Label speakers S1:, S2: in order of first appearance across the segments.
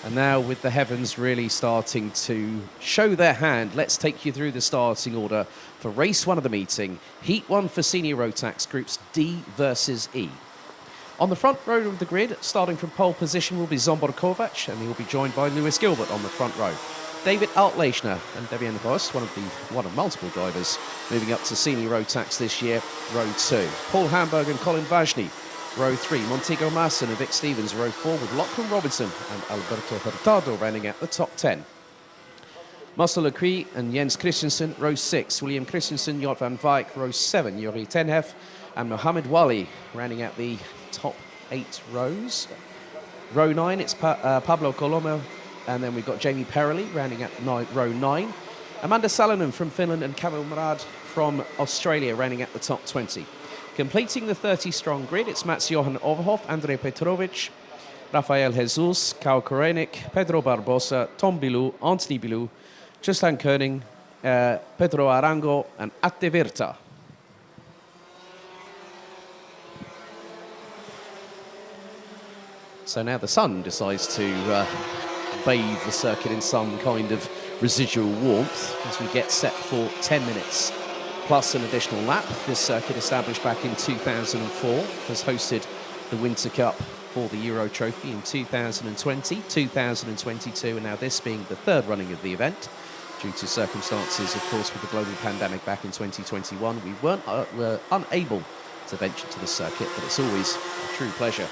S1: And now with the heavens really starting to show their hand, let's take you through the starting order for race 1 of the meeting. Heat 1 for senior Rotax, groups D versus E. On the front row of the grid, starting from pole position, will be Zsombor Kovács, and he will be joined by Lewis Gilbert on the front row. David Altleichner and Debian Rost, one of multiple drivers, moving up to senior Rotax this year, row 2. Paul Hamburg and Colin Vajny, row 3. Montego Masson and Vic Stevens, row 4, with Lachlan Robinson and Alberto Hurtado rounding out the top 10. Marcel Lecrie and Jens Christensen, row 6. William Christensen, Jort van Wijk, row 7. Jori Tenhef and Mohamed Wali rounding out the top 8 rows. Row 9, it's Pablo Colomo, and then we've got Jamie Perrelli rounding out row 9. Amanda Salonen from Finland and Kamil Murad from Australia rounding out the top 20. Completing the 30-strong grid, it's Mats-Johan Overhoff, Andrei Petrovic, Rafael Jesus, Kao Korenik, Pedro Barbosa, Tom Bilou, Anthony Bilou, Tristan Koenig, Pedro Arango, and Atte Virta. So now the sun decides to bathe the circuit in some kind of residual warmth as we get set for 10 minutes plus an additional lap. This circuit, established back in 2004, has hosted the Wintercup for the Euro Trophy in 2020, 2022, and now this being the 3rd running of the event. Due to circumstances, of course, with the global pandemic back in 2021, we were unable to venture to the circuit, but it's always a true pleasure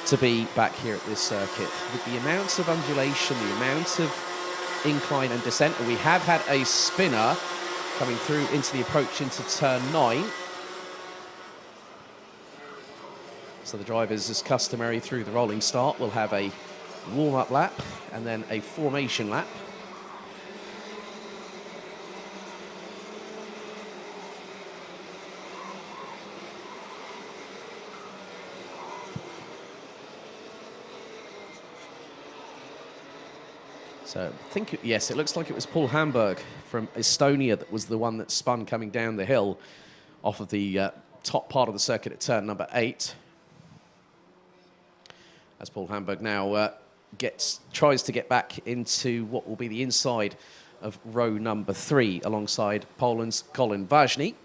S1: to be back here at this circuit. With the amount of undulation, the amount of incline and descent, and we have had a spinner coming through into the approach into turn 9. So the drivers, as customary through the rolling start, will have a warm-up lap and then a formation lap. So I think, yes, it looks like it was Paul Hamburg from Estonia that was the one that spun coming down the hill off of the top part of the circuit at turn number 8. As Paul Hamburg now tries to get back into what will be the inside of row number 3 alongside Poland's Colin Vajny.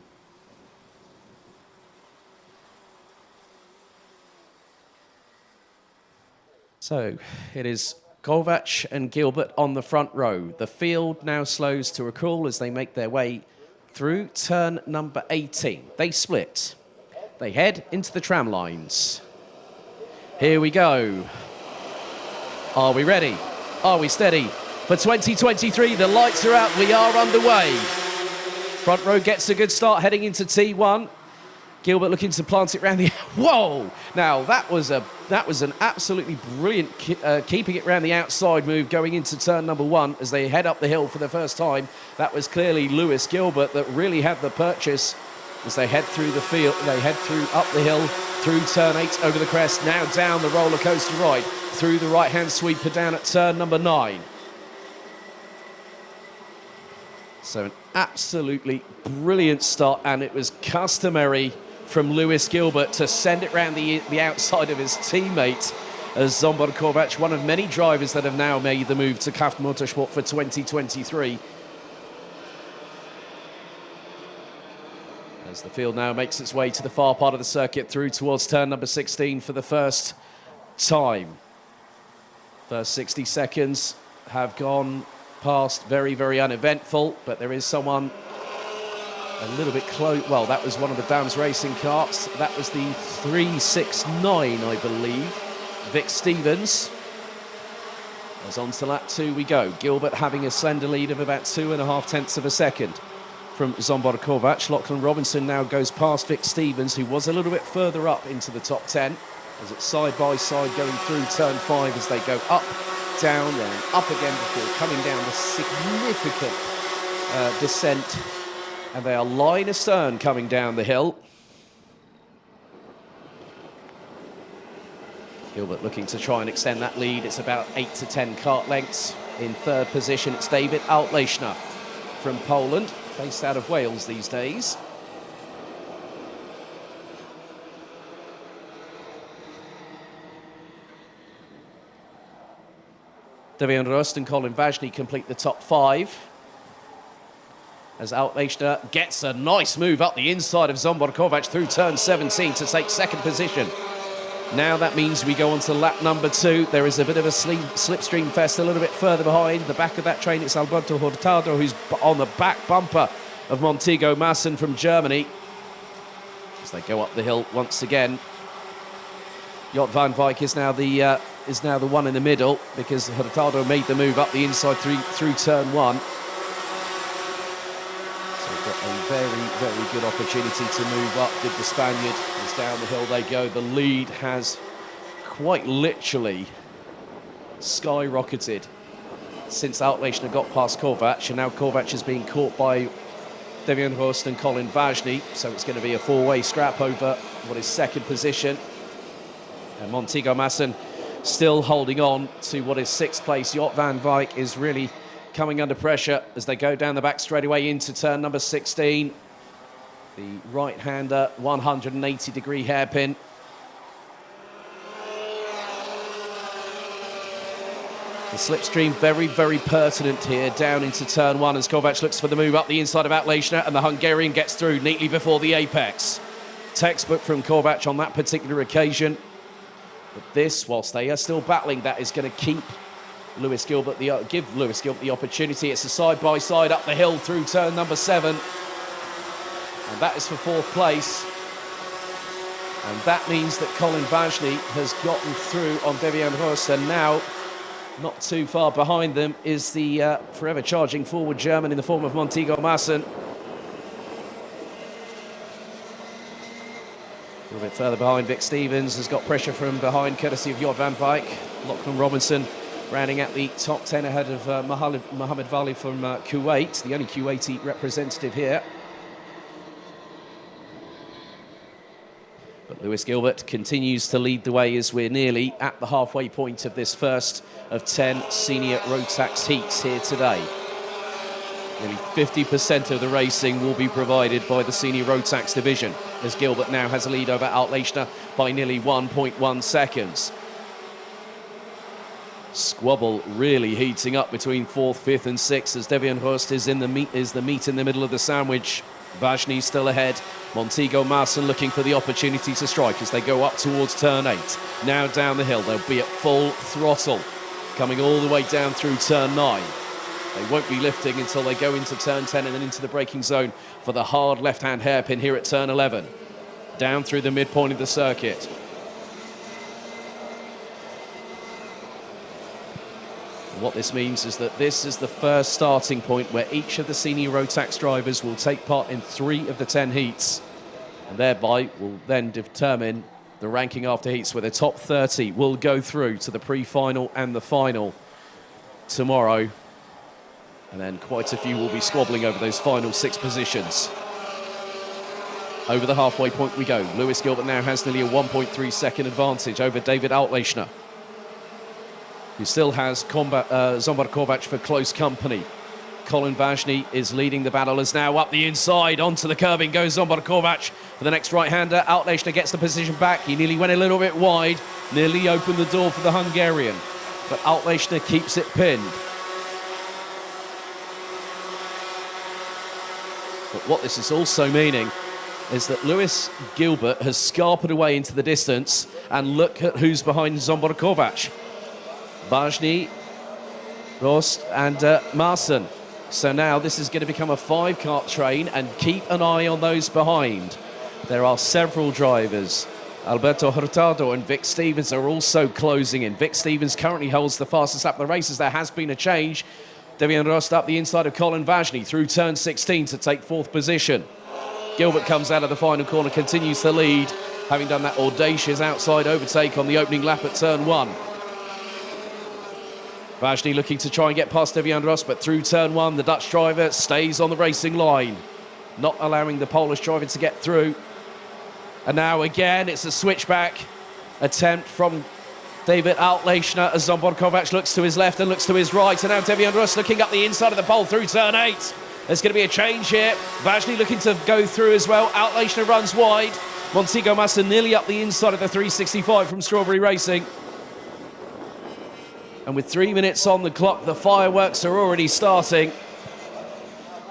S1: So it is Kovács and Gilbert on the front row. The field now slows to a crawl as they make their way through turn number 18. They split. They head into the tram lines. Here we go. Are we ready? Are we steady? For 2023, the lights are out. We are underway. Front row gets a good start heading into T1. Gilbert looking to plant it round the... Whoa! Now, that was an absolutely brilliant keeping it round the outside move going into turn number 1 as they head up the hill for the first time. That was clearly Lewis Gilbert that really had the purchase as they head through the field. They head through up the hill, through turn 8, over the crest, now down the roller coaster ride, through the right-hand sweeper down at turn number 9. So an absolutely brilliant start, and it was customary from Lewis Gilbert to send it round the outside of his teammate as Zsombor Kovács, one of many drivers that have now made the move to Kraft Motorsport for 2023. As the field now makes its way to the far part of the circuit through towards turn number 16 for the first time. First 60 seconds have gone past very, very uneventful, but there is someone a little bit close. Well, that was one of the Dams Racing carts. That was the 369, I believe. Vic Stevens. As on to lap 2 we go. Gilbert having a slender lead of about 2.5 tenths of a second from Zsombor Kovács. Lachlan Robinson now goes past Vic Stevens, who was a little bit further up into the top 10, as it's side by side going through turn 5 as they go up, down, then up again before coming down the significant descent. And they are line astern coming down the hill. Gilbert looking to try and extend that lead. It's about 8 to 10 kart lengths. In 3rd position, it's David Altleichner from Poland, based out of Wales these days. Devian Rust and Colin Vajny complete the top 5. As Outlechner gets a nice move up the inside of Zsombor Kovac through turn 17 to take second position. Now that means we go on to lap number 2. There is a bit of a slipstream fest a little bit further behind. The back of that train, it's Alberto Hurtado, who's on the back bumper of Montego Masson from Germany. As they go up the hill once again. Jot van Wijk is now the one in the middle because Hurtado made the move up the inside through turn 1. So we've got a very, very good opportunity to move up, did the Spaniard. As down the hill they go. The lead has quite literally skyrocketed since Outlechner got past Kovac, and now Kovac is being caught by Devian Rust and Colin Vajny, so it's going to be a 4-way scrap over what is second position. And Montego Masson still holding on to what is 6th place. Jot van Wijk is really coming under pressure as they go down the back straightaway into turn number 16. The right-hander, 180-degree hairpin. The slipstream very, very pertinent here down into turn 1 as Kovac looks for the move up the inside of Outlechner, and the Hungarian gets through neatly before the apex. Textbook from Kovac on that particular occasion. But this, whilst they are still battling, that is going to keep Lewis Gilbert give Lewis Gilbert the opportunity. It's a side-by-side up the hill through turn number 7. And that is for 4th place. And that means that Colin Vajny has gotten through on Devian Rust, and now, not too far behind them, is the forever charging forward German in the form of Montego Masson. A little bit further behind, Vic Stevens has got pressure from behind, courtesy of Jot van Wijk. Lachlan Robinson rounding out the top 10 ahead of Mohammed Vali from Kuwait, the only Kuwaiti representative here. But Lewis Gilbert continues to lead the way as we're nearly at the halfway point of this first of 10 senior Rotax heats here today. Nearly 50% of the racing will be provided by the senior Rotax division, as Gilbert now has a lead over Outlechner by nearly 1.1 seconds. Squabble really heating up between 4th, 5th and 6th as Devian Rust is the meat in the middle of the sandwich. Vajny still ahead. Montego Masson looking for the opportunity to strike as they go up towards turn 8. Now down the hill, they'll be at full throttle, coming all the way down through turn 9. They won't be lifting until they go into turn 10 and then into the braking zone for the hard left-hand hairpin here at turn 11. Down through the midpoint of the circuit. What this means is that this is the first starting point where each of the senior Rotax drivers will take part in 3 of the 10 heats, and thereby will then determine the ranking after heats, where the top 30 will go through to the pre-final and the final tomorrow. And then quite a few will be squabbling over those final 6 positions. Over the halfway point we go. Lewis Gilbert now has nearly a 1.3 second advantage over David Outlechner, who still has Zsombor Kovac for close company. Colin Vajny is leading the battle as now up the inside onto the curbing goes Zsombor Kovac for the next right-hander. Outlechner gets the position back. He nearly went a little bit wide, nearly opened the door for the Hungarian, but Outlechner keeps it pinned. But what this is also meaning is that Lewis Gilbert has scarpered away into the distance, and look at who's behind Zsombor Kovac. Vajny, Rust and Masson. So now this is going to become a 5-cart train, and keep an eye on those behind. There are several drivers. Alberto Hurtado and Vic Stevens are also closing in. Vic Stevens currently holds the fastest lap of the race as there has been a change. Devian Rust up the inside of Colin Vajny through turn 16 to take 4th position. Gilbert comes out of the final corner, continues to lead, having done that audacious outside overtake on the opening lap at turn 1. Vajny looking to try and get past Devian Rust, but through turn 1, the Dutch driver stays on the racing line, not allowing the Polish driver to get through. And now again, it's a switchback attempt from David Outlechner as Zsombor Kovac looks to his left and looks to his right. And now Devian Rust looking up the inside of the pole through turn 8. There's going to be a change here. Vajny looking to go through as well. Outlechner runs wide. Montego Masson nearly up the inside of the 365 from Strawberry Racing. And with 3 minutes on the clock, the fireworks are already starting.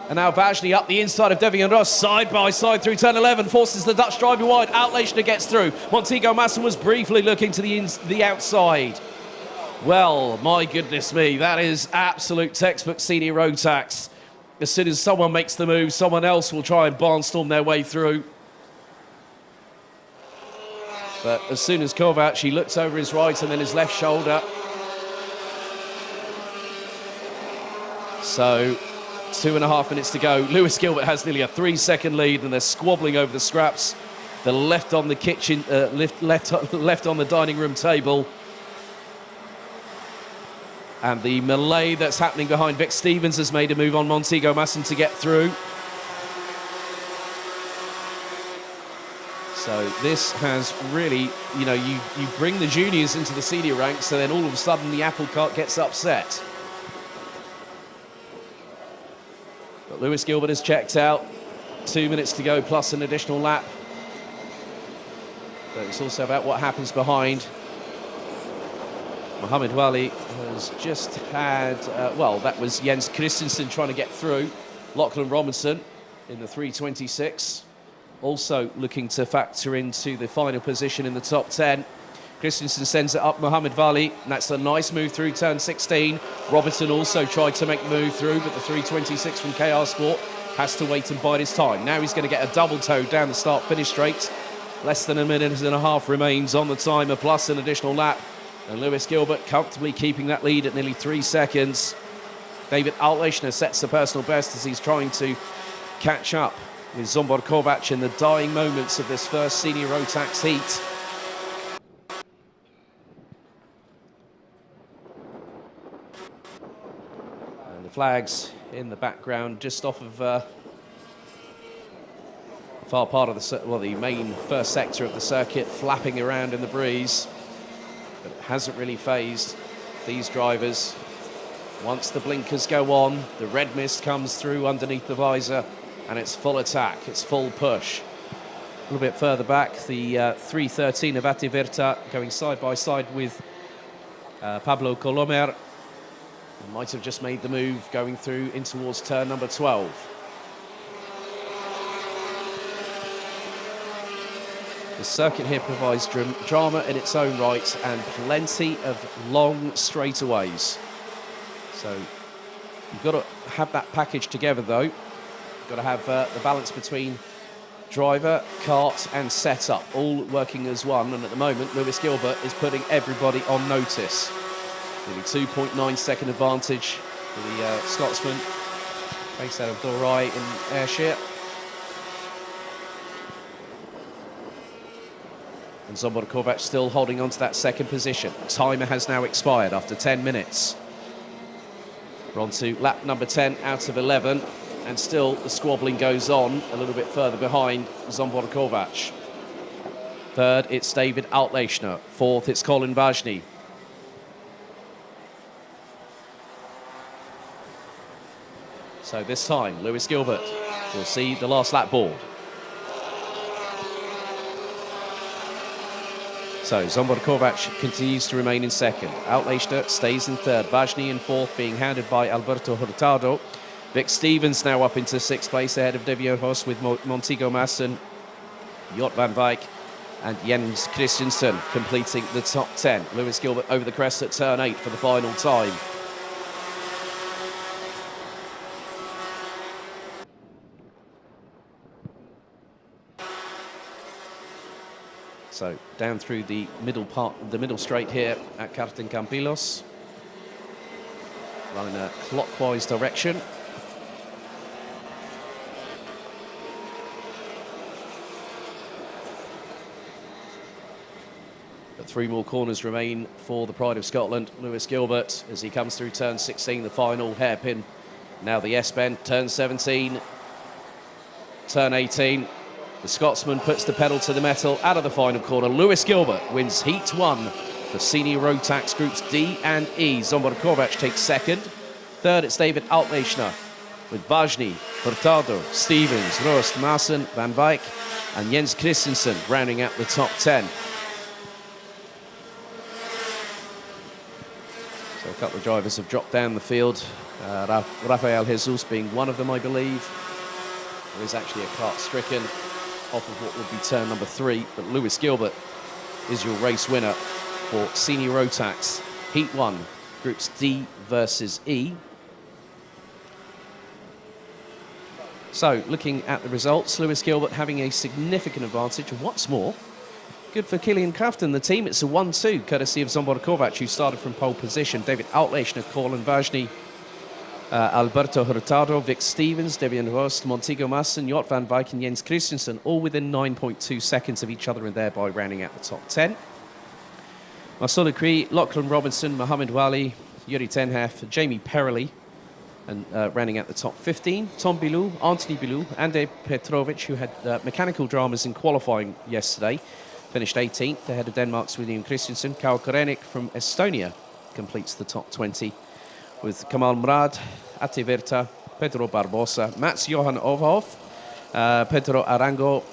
S1: And now Vajny up the inside of Devian Ross, side by side through turn 11, forces the Dutch driver wide. Outleichner gets through. Montego Masson was briefly looking to the outside. Well, my goodness me, that is absolute textbook senior Rotax. As soon as someone makes the move, someone else will try and barnstorm their way through. But as soon as Kovac, he looks over his right and then his left shoulder. So 2.5 minutes to go. Lewis Gilbert has nearly a 3-second lead, and they're squabbling over the scraps. The left on the kitchen, left on the dining room table. And the melee that's happening behind Vic Stevens has made a move on Montego Masson to get through. So this has really, you know, you bring the juniors into the senior ranks, and then all of a sudden the apple cart gets upset. But Lewis Gilbert has checked out. 2 minutes to go plus an additional lap. But it's also about what happens behind. Mohamed Wali has just had, well, that was Jens Christensen trying to get through. Lachlan Robinson in the 3:26. Also looking to factor into the final position in the top 10. Christensen sends it up Mohamed Wali, and that's a nice move through turn 16. Robertson also tried to make the move through, but the 3:26 from KR Sport has to wait and bide his time. Now he's going to get a double toe down the start-finish straight. Less than a minute and a half remains on the timer, plus an additional lap. And Lewis Gilbert comfortably keeping that lead at nearly 3 seconds. David Altleichner sets the personal best as he's trying to catch up with Zsombor Kovac in the dying moments of this first senior Rotax heat. And the flags in the background just off of far part of the main first sector of the circuit, flapping around in the breeze. But it hasn't really phased these drivers. Once the blinkers go on, the red mist comes through underneath the visor, and it's full attack, it's full push. A little bit further back, the 3:13 of Ativirta going side by side with Pablo Colomer. Might have just made the move going through in towards turn number 12. The circuit here provides drama in its own right and plenty of long straightaways. So you've got to have that package together, though. You've got to have the balance between driver, kart and setup, all working as one. And at the moment, Lewis Gilbert is putting everybody on notice. Nearly 2.9 second advantage for the Scotsman, based out of Dorai in Ayrshire. And Zsombor Kovac still holding on to that second position. Timer has now expired after 10 minutes. We're on to lap number 10 out of 11, and still the squabbling goes on a little bit further behind Zsombor Kovac. Third, it's David Altleichner. Fourth, it's Colin Vajny. So this time, Lewis Gilbert will see the last lap board. So Zsombor Kovac continues to remain in second. Altleichner stays in third. Vajny in fourth, being hounded by Alberto Hurtado. Vic Stevens now up into sixth place ahead of Devian Ross with Montego Masson, Jort van Wijk and Jens Christensen completing the top 10. Lewis Gilbert over the crest at turn 8 for the final time. So down through the middle part, the middle straight here at Karting Campillos. Running a clockwise direction. But 3 more corners remain for the pride of Scotland, Lewis Gilbert, as he comes through turn 16, the final hairpin. Now the S-bend, turn 17, turn 18. The Scotsman puts the pedal to the metal out of the final corner. Lewis Gilbert wins Heat 1 for Senior Rotax Groups D and E. Zsombor Kovac takes second. Third, it's David Altleichner with Vajny, Hurtado, Stevens, Rost, Masson, Van Wijk and Jens Christensen rounding out the top 10. So a couple of drivers have dropped down the field. Rafael Jesus being one of them, I believe. There is actually a cart stricken off of what would be turn number 3, but Lewis Gilbert is your race winner for Senior Rotax Heat 1, Groups D versus E. So, looking at the results, Lewis Gilbert having a significant advantage, and what's more, good for Kilian Krafton, the team. It's a 1-2, courtesy of Zsombor Kovac, who started from pole position. David Outlechner, Colin Vajny, Alberto Hurtado, Vic Stevens, Debian Rost, Montego Masson, Jort van Wijk and Jens Christensen, all within 9.2 seconds of each other and thereby rounding out the top 10. Marcel Lecrie, Lachlan Robinson, Mohamed Wali, Yuri Tenhef, Jamie Perrelli, and rounding out the top 15. Tom Bilou, Anthony Bilou, Ande Petrovic, who had mechanical dramas in qualifying yesterday, finished 18th ahead of Denmark's William Christensen. Kao Korenik from Estonia completes the top 20 with Kamal Mrad, Ate Verta, Pedro Barbosa, Mats Johan Overhoff, Pedro Arango,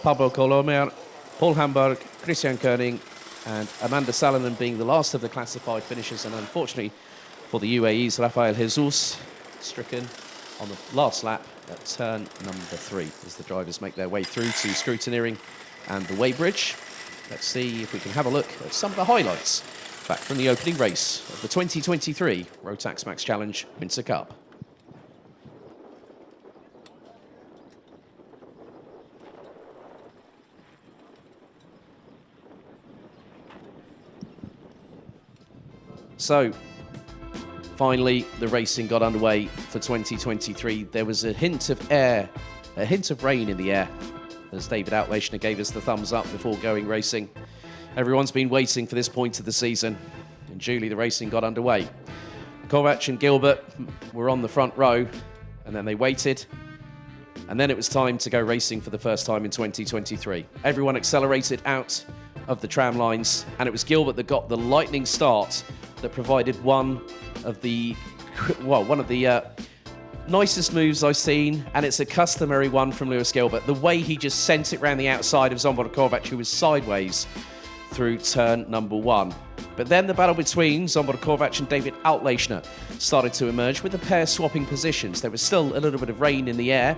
S1: Pablo Colomer, Paul Hamburg, Christian Koenig, and Amanda Salonen being the last of the classified finishers. And unfortunately for the UAE's Rafael Jesus, stricken on the last lap at turn number 3 as the drivers make their way through to scrutineering and the weighbridge. Let's see if we can have a look at some of the highlights back from the opening race of the 2023 Rotax Max Challenge Winter Cup. So, finally, the racing got underway for 2023. There was a hint of rain in the air as David Outlechner gave us the thumbs up before going racing. Everyone's been waiting for this point of the season, and duly the racing got underway. Kovac and Gilbert were on the front row, and then they waited, and then it was time to go racing for the first time in 2023. Everyone accelerated out of the tram lines, and it was Gilbert that got the lightning start that provided one of the nicest moves I've seen, and it's a customary one from Lewis Gilbert. The way he just sent it round the outside of Zsombor Kovac, who was sideways through turn number 1. But then the battle between Zsombor Kovac and David Outlechner started to emerge with the pair swapping positions. There was still a little bit of rain in the air,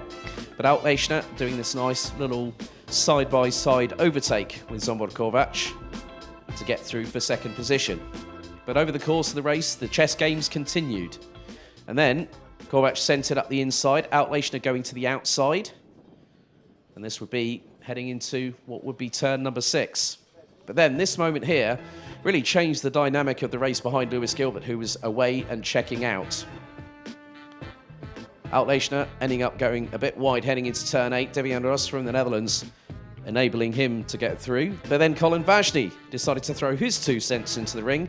S1: but Outlechner doing this nice little side-by-side overtake with Zsombor Kovac to get through for second position. But over the course of the race, the chess games continued. And then Kovac sent it up the inside, Outlechner going to the outside. And this would be heading into what would be turn number 6. But then this moment here really changed the dynamic of the race behind Lewis Gilbert, who was away and checking out. Outlechner ending up going a bit wide heading into turn 8. Devian Ross from the Netherlands enabling him to get through. But then Colin Vajny decided to throw his 2 cents into the ring,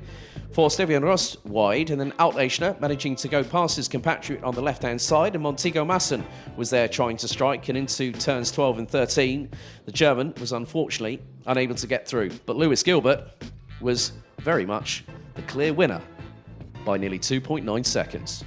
S1: forced Devian Ross wide, and then Outlechner managing to go past his compatriot on the left-hand side, and Montego Masson was there trying to strike, and into turns 12 and 13, the German was unfortunately unable to get through. But Lewis Gilbert was very much the clear winner by nearly 2.9 seconds.